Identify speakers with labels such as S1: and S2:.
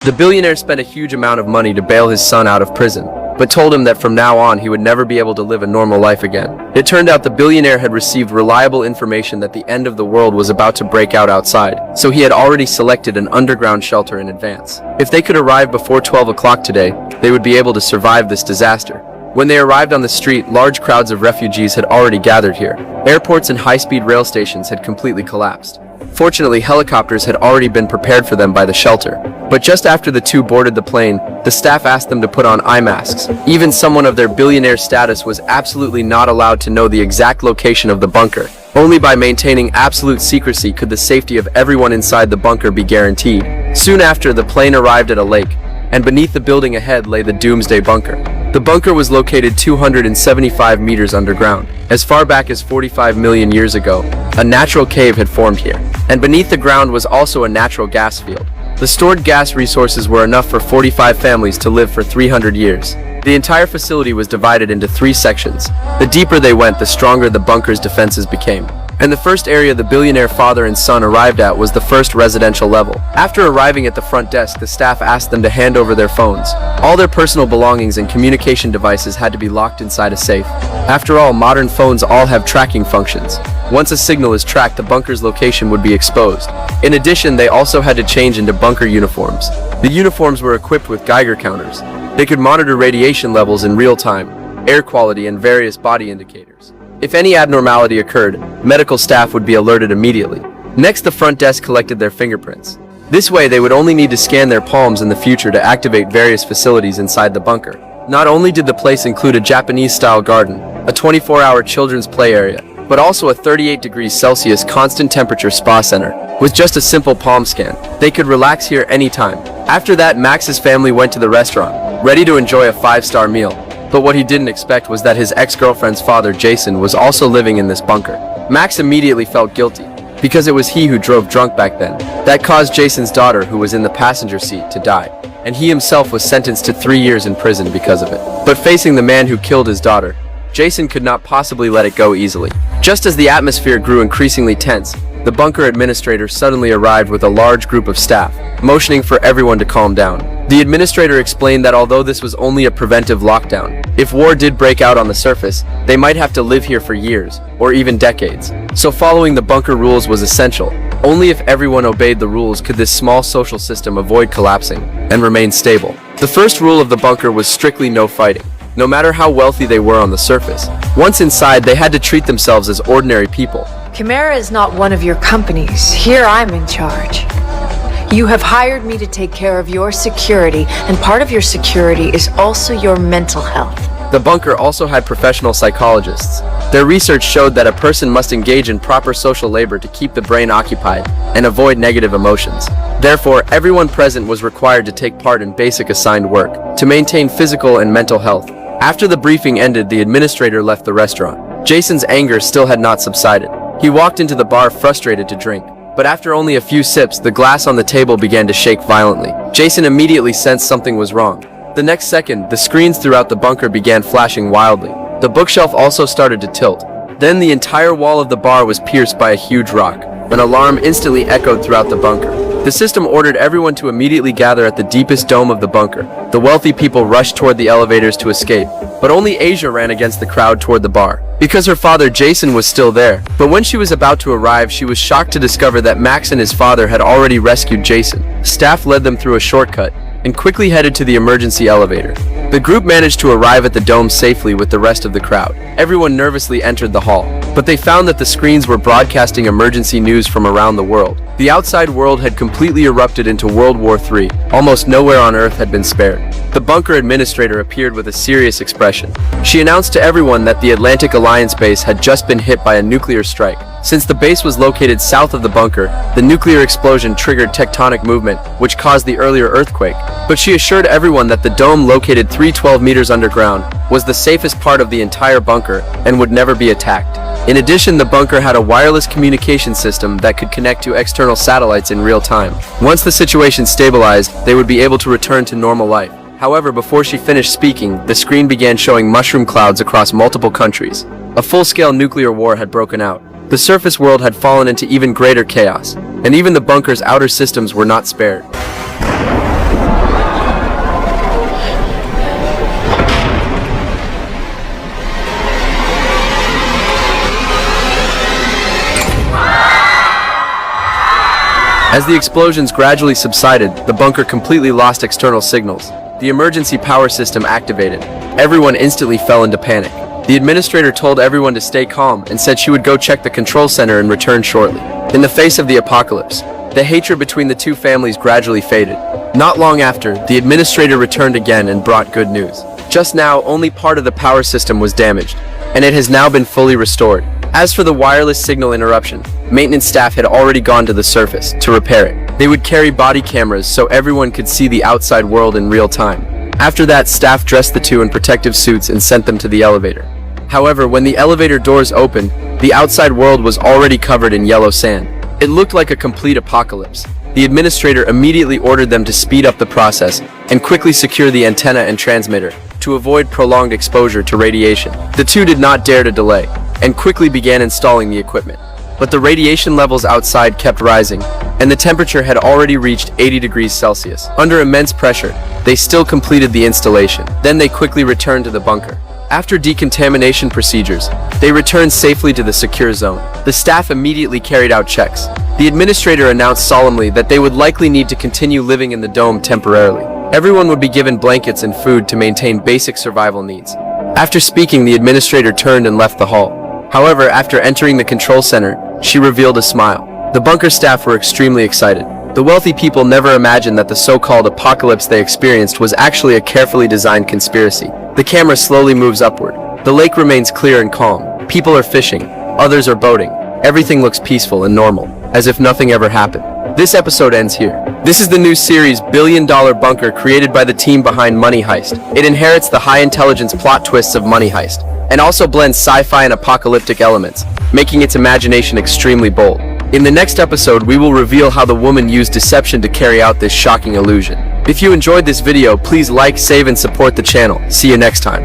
S1: The billionaire spent a huge amount of money to bail his son out of prison, but told him that from now on he would never be able to live a normal life again. It turned out the billionaire had received reliable information that the end of the world was about to break out outside, so he had already selected an underground shelter in advance. If they could arrive before 12 o'clock today, they would be able to survive this disaster. When they arrived on the street, large crowds of refugees had already gathered here. Airports and high-speed rail stations had completely collapsed. Fortunately, helicopters had already been prepared for them by the shelter. But just after the two boarded the plane, the staff asked them to put on eye masks. Even someone of their billionaire status was absolutely not allowed to know the exact location of the bunker. Only by maintaining absolute secrecy could the safety of everyone inside the bunker be guaranteed. Soon after, the plane arrived at a lake, and beneath the building ahead lay the Doomsday Bunker. The bunker was located 275 meters underground. As far back as 45 million years ago, a natural cave had formed here, and beneath the ground was also a natural gas field. The stored gas resources were enough for 45 families to live for 300 years. The entire facility was divided into 3 sections. The deeper they went, the stronger the bunker's defenses became. And the first area the billionaire father and son arrived at was the first residential level. After arriving at the front desk, the staff asked them to hand over their phones. All their personal belongings and communication devices had to be locked inside a safe. After all, modern phones all have tracking functions. Once a signal is tracked, the bunker's location would be exposed. In addition, they also had to change into bunker uniforms. The uniforms were equipped with Geiger counters. They could monitor radiation levels in real time, air quality, and various body indicators. If any abnormality occurred, medical staff would be alerted immediately. Next, the front desk collected their fingerprints. This way, they would only need to scan their palms in the future to activate various facilities inside the bunker. Not only did the place include a Japanese-style garden, a 24-hour children's play area, but also a 38 degrees Celsius constant temperature spa center. With just a simple palm scan, they could relax here anytime. After that, Max's family went to the restaurant, ready to enjoy a 5-star meal. But what he didn't expect was that his ex-girlfriend's father, Jason, was also living in this bunker. Max immediately felt guilty, because it was he who drove drunk back then. That caused Jason's daughter, who was in the passenger seat, to die, and he himself was sentenced to 3 years in prison because of it. But facing the man who killed his daughter, Jason could not possibly let it go easily. Just as the atmosphere grew increasingly tense, the bunker administrator suddenly arrived with a large group of staff, motioning for everyone to calm down. The administrator explained that although this was only a preventive lockdown, if war did break out on the surface, they might have to live here for years, or even decades. So following the bunker rules was essential. Only if everyone obeyed the rules could this small social system avoid collapsing and remain stable. The first rule of the bunker was strictly no fighting, no matter how wealthy they were on the surface. Once inside, they had to treat themselves as ordinary people.
S2: Chimera is not one of your companies. Here I'm in charge. You have hired me to take care of your security, and part of your security is also your mental health.
S1: The bunker also had professional psychologists. Their research showed that a person must engage in proper social labor to keep the brain occupied and avoid negative emotions. Therefore, everyone present was required to take part in basic assigned work to maintain physical and mental health. After the briefing ended, the administrator left the restaurant. Jason's anger still had not subsided. He walked into the bar frustrated to drink. But after only a few sips, the glass on the table began to shake violently. Jason immediately sensed something was wrong. The next second, the screens throughout the bunker began flashing wildly. The bookshelf also started to tilt. Then the entire wall of the bar was pierced by a huge rock. An alarm instantly echoed throughout the bunker. The system ordered everyone to immediately gather at the deepest dome of the bunker. The wealthy people rushed toward the elevators to escape, but only Asia ran against the crowd toward the bar, because her father Jason was still there. But when she was about to arrive, she was shocked to discover that Max and his father had already rescued Jason. Staff led them through a shortcut and quickly headed to the emergency elevator. The group managed to arrive at the dome safely with the rest of the crowd. Everyone nervously entered the hall, but they found that the screens were broadcasting emergency news from around the world. The outside world had completely erupted into World War III. Almost nowhere on Earth had been spared. The bunker administrator appeared with a serious expression. She announced to everyone that the Atlantic Alliance base had just been hit by a nuclear strike. Since the base was located south of the bunker, the nuclear explosion triggered tectonic movement, which caused the earlier earthquake. But she assured everyone that the dome, located 312 meters underground, was the safest part of the entire bunker and would never be attacked. In addition, the bunker had a wireless communication system that could connect to external satellites in real time. Once the situation stabilized, they would be able to return to normal life. However, before she finished speaking, the screen began showing mushroom clouds across multiple countries. A full-scale nuclear war had broken out. The surface world had fallen into even greater chaos, and even the bunker's outer systems were not spared. As the explosions gradually subsided, the bunker completely lost external signals. The emergency power system activated. Everyone instantly fell into panic. The administrator told everyone to stay calm and said she would go check the control center and return shortly. In the face of the apocalypse, the hatred between the two families gradually faded. Not long after, the administrator returned again and brought good news. Just now, only part of the power system was damaged, and it has now been fully restored. As for the wireless signal interruption, maintenance staff had already gone to the surface to repair it. They would carry body cameras so everyone could see the outside world in real time. After that, staff dressed the two in protective suits and sent them to the elevator. However, when the elevator doors opened, the outside world was already covered in yellow sand. It looked like a complete apocalypse. The administrator immediately ordered them to speed up the process and quickly secure the antenna and transmitter to avoid prolonged exposure to radiation. The two did not dare to delay and quickly began installing the equipment. But the radiation levels outside kept rising, and the temperature had already reached 80 degrees Celsius. Under immense pressure, they still completed the installation. Then they quickly returned to the bunker. After decontamination procedures, they returned safely to the secure zone. The staff immediately carried out checks. The administrator announced solemnly that they would likely need to continue living in the dome temporarily. Everyone would be given blankets and food to maintain basic survival needs. After speaking, the administrator turned and left the hall. However, after entering the control center, she revealed a smile. The bunker staff were extremely excited. The wealthy people never imagined that the so-called apocalypse they experienced was actually a carefully designed conspiracy. The camera slowly moves upward. The lake remains clear and calm. People are fishing. Others are boating. Everything looks peaceful and normal, as if nothing ever happened. This episode ends here. This is the new series Billion Dollar Bunker, created by the team behind Money Heist. It inherits the high-intelligence plot twists of Money Heist, and also blends sci-fi and apocalyptic elements, making its imagination extremely bold. In the next episode, we will reveal how the woman used deception to carry out this shocking illusion. If you enjoyed this video, please like, save, and support the channel. See you next time.